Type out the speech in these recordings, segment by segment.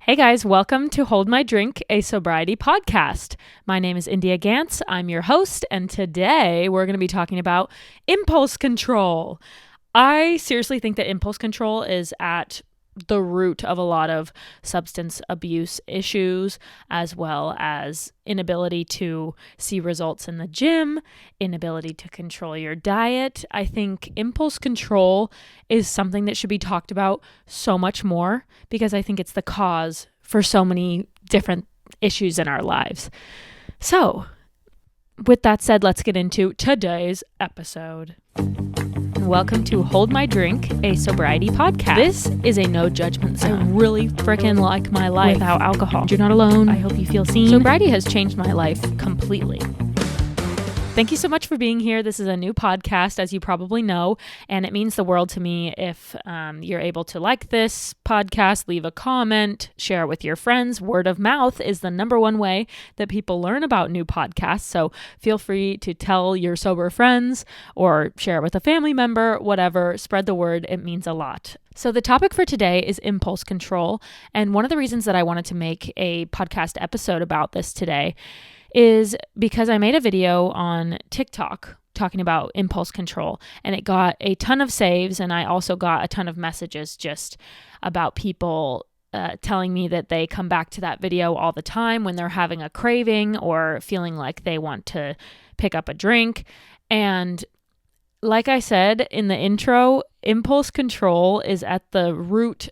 Hey guys, welcome to Hold My Drink, a sobriety podcast. My name is India Gantz. I'm your host, and today we're going to be talking about impulse control. I seriously think that impulse control is at the root of a lot of substance abuse issues, as well as inability to see results in the gym, inability to control your diet. I think impulse control is something that should be talked about so much more because I think it's the cause for so many different issues in our lives. So, with that said, let's get into today's episode. Welcome to Hold My Drink, a sobriety podcast. This is a no judgment zone. I really freaking like my life without alcohol. You're not alone. I hope you feel seen. Sobriety has changed my life completely. Thank you so much for being here. This is a new podcast, as you probably know, and it means the world to me if you're able to like this podcast, leave a comment, share it with your friends. Word of mouth is the number one way that people learn about new podcasts, so feel free to tell your sober friends or share it with a family member, whatever. Spread the word. It means a lot. So the topic for today is impulse control, and one of the reasons that I wanted to make a podcast episode about this today is because I made a video on TikTok talking about impulse control, and it got a ton of saves, and I also got a ton of messages just about people telling me that they come back to that video all the time when they're having a craving or feeling like they want to pick up a drink. And like I said in the intro, impulse control is at the root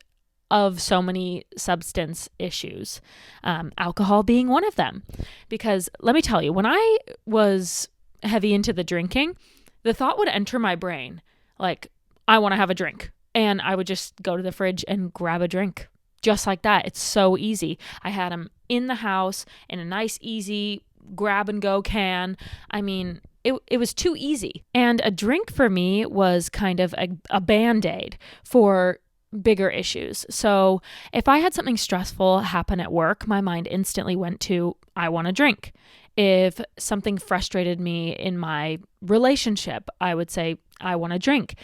of so many substance issues, alcohol being one of them. Because let me tell you, when I was heavy into the drinking, the thought would enter my brain, like, I want to have a drink. And I would just go to the fridge and grab a drink. Just like that. It's so easy. I had them in the house in a nice, easy grab and go can. I mean, it was too easy. And a drink for me was kind of a Band-Aid for bigger issues. So if I had something stressful happen at work, my mind instantly went to, I want to drink. If something frustrated me in my relationship, I would say, I want to drink.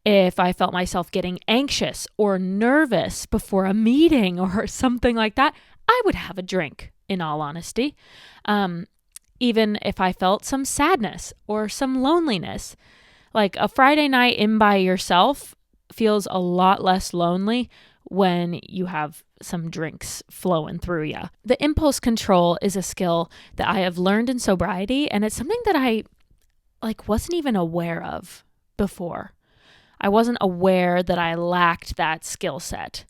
If I felt myself getting anxious or nervous before a meeting or something like that, I would have a drink, in all honesty. Even if I felt some sadness or some loneliness, like a Friday night in by yourself feels a lot less lonely when you have some drinks flowing through you. The impulse control is a skill that I have learned in sobriety, and it's something that I wasn't even aware of before. I wasn't aware that I lacked that skill set.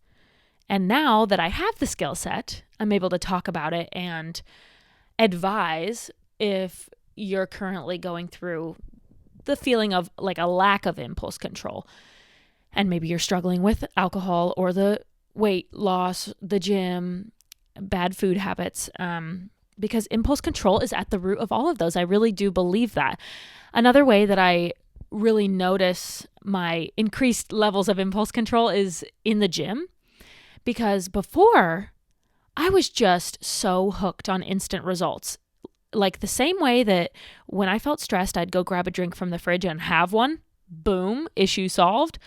And now that I have the skill set, I'm able to talk about it and advise if you're currently going through the feeling of like a lack of impulse control. And maybe you're struggling with alcohol or the weight loss, the gym, bad food habits, because impulse control is at the root of all of those. I really do believe that. Another way that I really notice my increased levels of impulse control is in the gym, because before I was just so hooked on instant results. Like the same way that when I felt stressed, I'd go grab a drink from the fridge and have one. Boom, issue solved.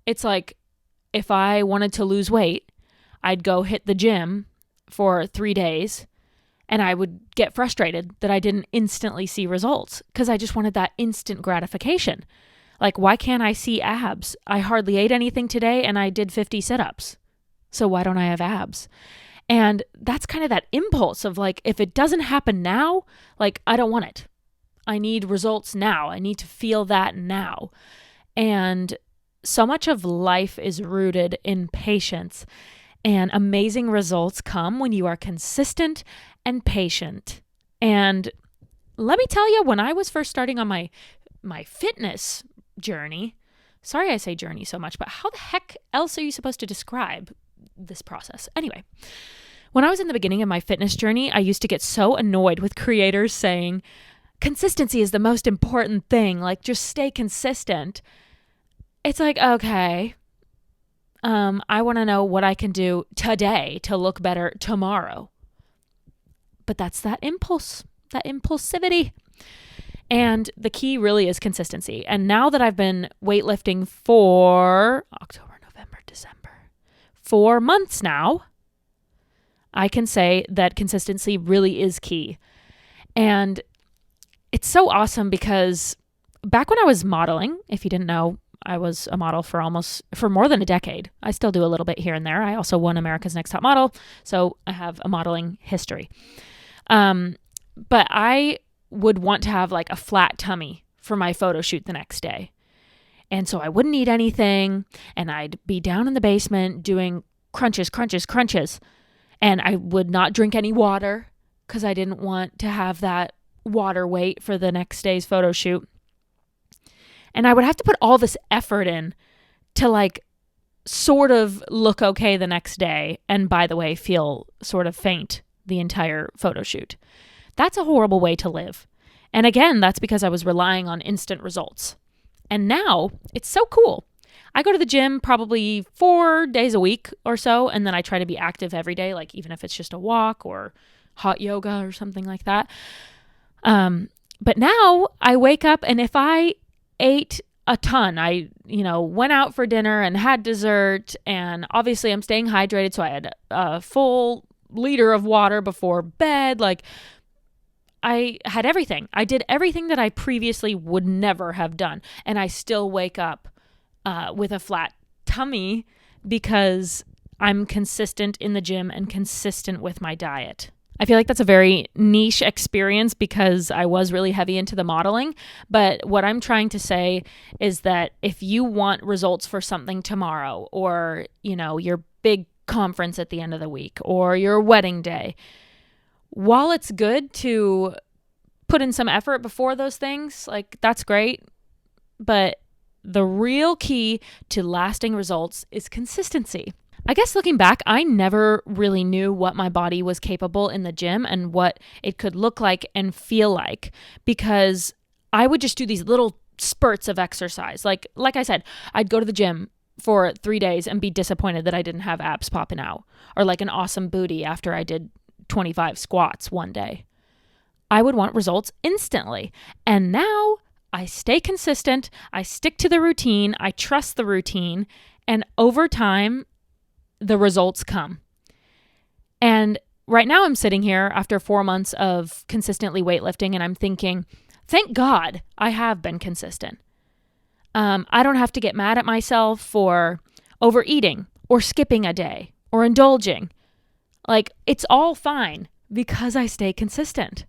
It's like if I wanted to lose weight, I'd go hit the gym for 3 days and I would get frustrated that I didn't instantly see results because I just wanted that instant gratification. Like, why can't I see abs? I hardly ate anything today and I did 50 sit-ups. So why don't I have abs? And that's kind of that impulse of like, if it doesn't happen now, like, I don't want it. I need results now. I need to feel that now. And so much of life is rooted in patience, and amazing results come when you are consistent and patient. And let me tell you, when I was first starting on my fitness journey, sorry I say journey so much, but how the heck else are you supposed to describe this process? Anyway, when I was in the beginning of my fitness journey, I used to get so annoyed with creators saying, consistency is the most important thing, like just stay consistent. It's like, okay, I want to know what I can do today to look better tomorrow. But that's that impulse, that impulsivity. And the key really is consistency. And now that I've been weightlifting for October, November, December, 4 months now, I can say that consistency really is key. And it's so awesome because back when I was modeling, if you didn't know, I was a model for more than a decade. I still do a little bit here and there. I also won America's Next Top Model, so I have a modeling history. But I would want to have like a flat tummy for my photo shoot the next day. And so I wouldn't eat anything, and I'd be down in the basement doing crunches. And I would not drink any water because I didn't want to have that water weight for the next day's photo shoot. And I would have to put all this effort in to like sort of look okay the next day. And by the way, feel sort of faint the entire photo shoot. That's a horrible way to live. And again, that's because I was relying on instant results. And now it's so cool. I go to the gym probably 4 days a week or so. And then I try to be active every day, like even if it's just a walk or hot yoga or something like that. But now I wake up, and if I ate a ton, I went out for dinner and had dessert, and obviously I'm staying hydrated. So I had a full liter of water before bed. Like I had everything. I did everything that I previously would never have done. And I still wake up with a flat tummy because I'm consistent in the gym and consistent with my diet. I feel like that's a very niche experience because I was really heavy into the modeling. But what I'm trying to say is that if you want results for something tomorrow, or, your big conference at the end of the week, or your wedding day, while it's good to put in some effort before those things, like that's great. But the real key to lasting results is consistency. I guess looking back, I never really knew what my body was capable in the gym and what it could look like and feel like, because I would just do these little spurts of exercise. Like I said, I'd go to the gym for 3 days and be disappointed that I didn't have abs popping out, or like an awesome booty after I did 25 squats one day. I would want results instantly. And now I stay consistent. I stick to the routine. I trust the routine. And over time, the results come. And right now I'm sitting here after 4 months of consistently weightlifting, and I'm thinking, thank God I have been consistent. I don't have to get mad at myself for overeating or skipping a day or indulging. Like, it's all fine because I stay consistent.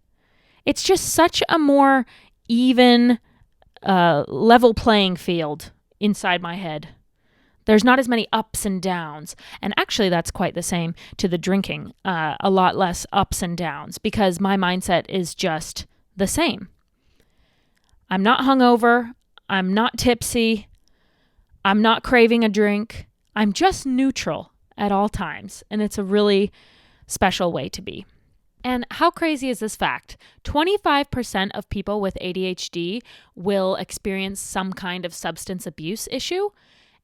It's just such a more even, level playing field inside my head. There's not as many ups and downs. And actually, that's quite the same to the drinking. A lot less ups and downs because my mindset is just the same. I'm not hungover. I'm not tipsy. I'm not craving a drink. I'm just neutral at all times. And it's a really special way to be. And how crazy is this fact? 25% of people with ADHD will experience some kind of substance abuse issue.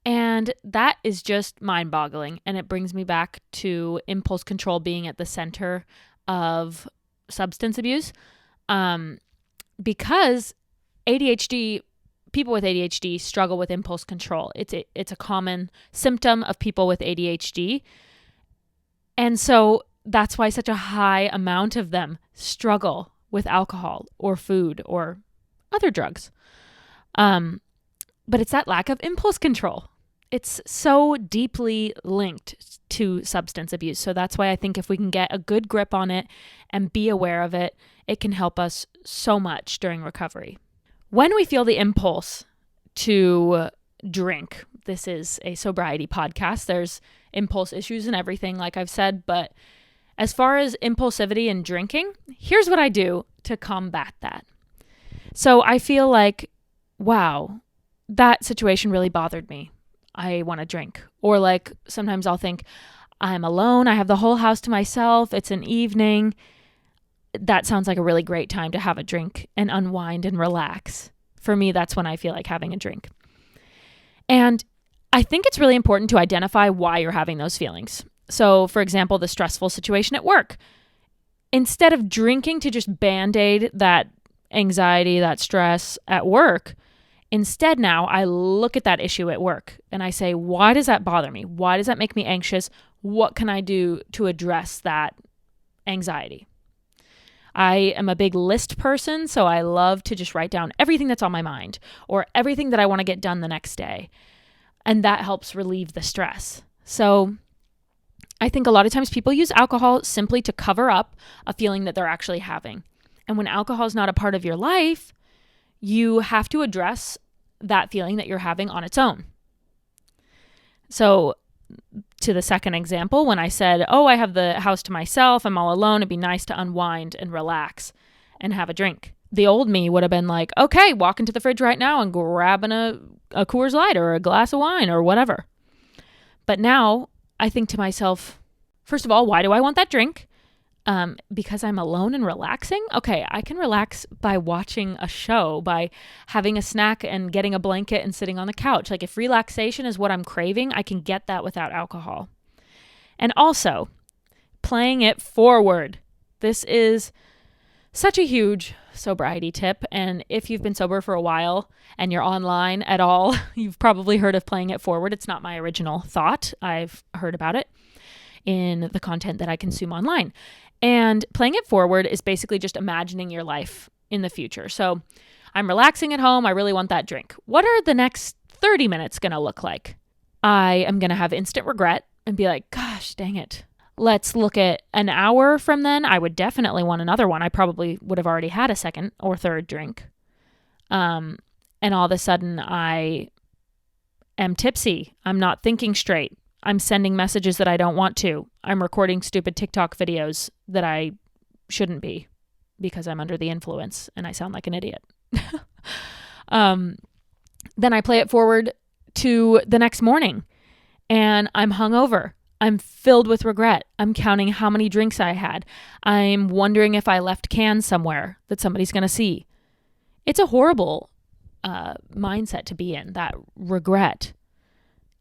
And that is just mind-boggling. And it brings me back to impulse control being at the center of substance abuse. Because people with ADHD struggle with impulse control. It's a common symptom of people with ADHD. And so that's why such a high amount of them struggle with alcohol or food or other drugs. But it's that lack of impulse control. It's so deeply linked to substance abuse. So that's why I think if we can get a good grip on it and be aware of it, it can help us so much during recovery. When we feel the impulse to drink, this is a sobriety podcast. There's impulse issues and everything, like I've said. But as far as impulsivity and drinking, here's what I do to combat that. So I feel like, wow, that situation really bothered me. I want to drink. Or like sometimes I'll think, I'm alone. I have the whole house to myself. It's an evening. That sounds like a really great time to have a drink and unwind and relax. For me, that's when I feel like having a drink. And I think it's really important to identify why you're having those feelings. So, for example, the stressful situation at work. Instead of drinking to just band-aid that anxiety, that stress at work, instead now I look at that issue at work and I say, why does that bother me? Why does that make me anxious? what can I do to address that anxiety? I am a big list person, so I love to just write down everything that's on my mind or everything that I want to get done the next day. And that helps relieve the stress. So I think a lot of times people use alcohol simply to cover up a feeling that they're actually having. And when alcohol is not a part of your life, you have to address that feeling that you're having on its own. So to the second example, when I said, oh, I have the house to myself, I'm all alone, it'd be nice to unwind and relax and have a drink. The old me would have been like, okay, walk into the fridge right now and grabbing a Coors Light or a glass of wine or whatever. But now I think to myself, first of all, why do I want that drink? Because I'm alone and relaxing? Okay, I can relax by watching a show, by having a snack and getting a blanket and sitting on the couch. Like if relaxation is what I'm craving, I can get that without alcohol. And also, playing it forward. This is such a huge sobriety tip. And if you've been sober for a while and you're online at all, you've probably heard of playing it forward. It's not my original thought. I've heard about it in the content that I consume online. And playing it forward is basically just imagining your life in the future. So I'm relaxing at home. I really want that drink. What are the next 30 minutes going to look like? I am going to have instant regret and be like, gosh, dang it. Let's look at an hour from then. I would definitely want another one. I probably would have already had a second or third drink. And all of a sudden I am tipsy. I'm not thinking straight. I'm sending messages that I don't want to. I'm recording stupid TikTok videos that I shouldn't be because I'm under the influence and I sound like an idiot. Then I play it forward to the next morning and I'm hungover. I'm filled with regret. I'm counting how many drinks I had. I'm wondering if I left cans somewhere that somebody's going to see. It's a horrible mindset to be in, that regret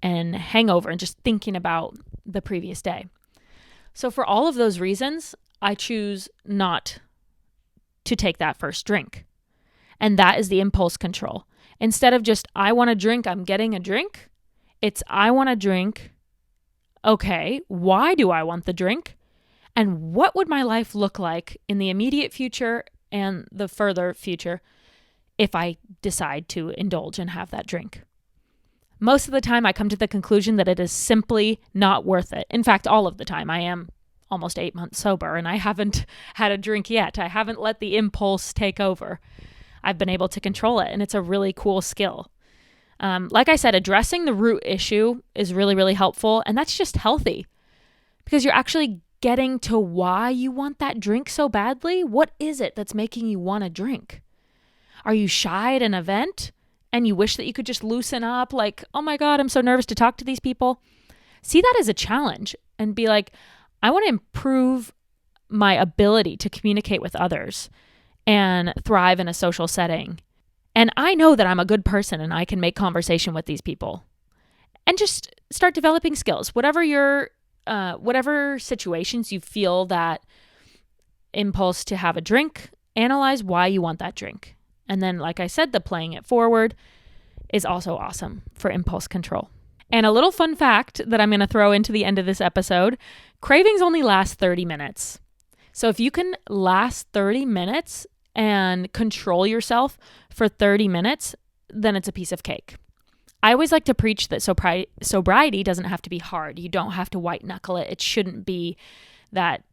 and hangover and just thinking about the previous day. So for all of those reasons, I choose not to take that first drink. And that is the impulse control. Instead of just, I want a drink, I'm getting a drink, it's I want a drink. Okay, why do I want the drink? And what would my life look like in the immediate future and the further future if I decide to indulge and have that drink? Most of the time, I come to the conclusion that it is simply not worth it. In fact, all of the time. I am almost 8 months sober and I haven't had a drink yet. I haven't let the impulse take over. I've been able to control it, and it's a really cool skill. Like I said, addressing the root issue is really, really helpful, and that's just healthy because you're actually getting to why you want that drink so badly. What is it that's making you want a drink? Are you shy at an event? And you wish that you could just loosen up, like, oh my God, I'm so nervous to talk to these people. See that as a challenge and be like, I want to improve my ability to communicate with others and thrive in a social setting. And I know that I'm a good person and I can make conversation with these people. And just start developing skills. Whatever situations you feel that impulse to have a drink, analyze why you want that drink. And then, like I said, the playing it forward is also awesome for impulse control. And a little fun fact that I'm going to throw into the end of this episode, cravings only last 30 minutes. So if you can last 30 minutes and control yourself for 30 minutes, then it's a piece of cake. I always like to preach that sobriety doesn't have to be hard. You don't have to white knuckle it. It shouldn't be that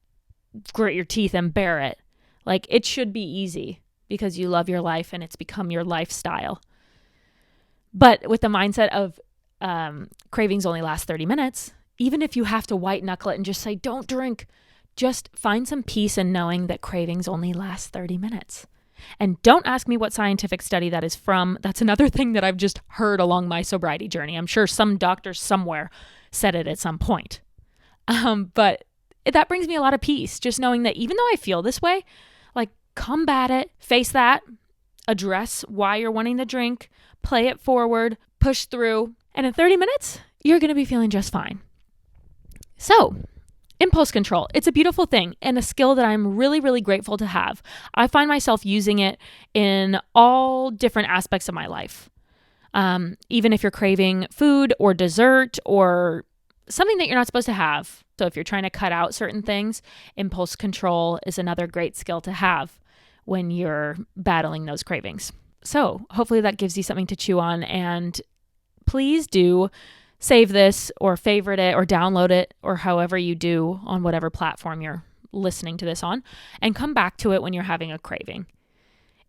grit your teeth and bear it. Like, it should be easy because you love your life and it's become your lifestyle. But with the mindset of cravings only last 30 minutes, even if you have to white knuckle it and just say, don't drink, just find some peace in knowing that cravings only last 30 minutes. And don't ask me what scientific study that is from. That's another thing that I've just heard along my sobriety journey. I'm sure some doctor somewhere said it at some point. But that brings me a lot of peace, just knowing that even though I feel this way, like, combat it, face that, address why you're wanting the drink, play it forward, push through, and in 30 minutes, you're going to be feeling just fine. So, impulse control. It's a beautiful thing and a skill that I'm really, really grateful to have. I find myself using it in all different aspects of my life. Even if you're craving food or dessert or something that you're not supposed to have. So if you're trying to cut out certain things, impulse control is another great skill to have when you're battling those cravings. So hopefully that gives you something to chew on, and please do save this or favorite it or download it or however you do on whatever platform you're listening to this on, and come back to it when you're having a craving.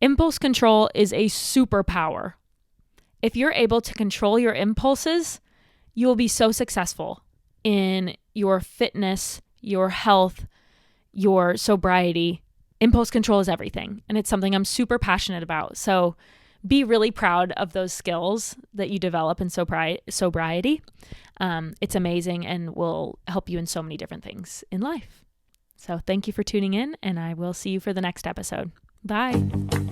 Impulse control is a superpower. If you're able to control your impulses, you will be so successful in your fitness, your health, your sobriety. Impulse control is everything, and it's something I'm super passionate about. So be really proud of those skills that you develop in sobriety. It's amazing and will help you in so many different things in life. So thank you for tuning in, and I will see you for the next episode. Bye.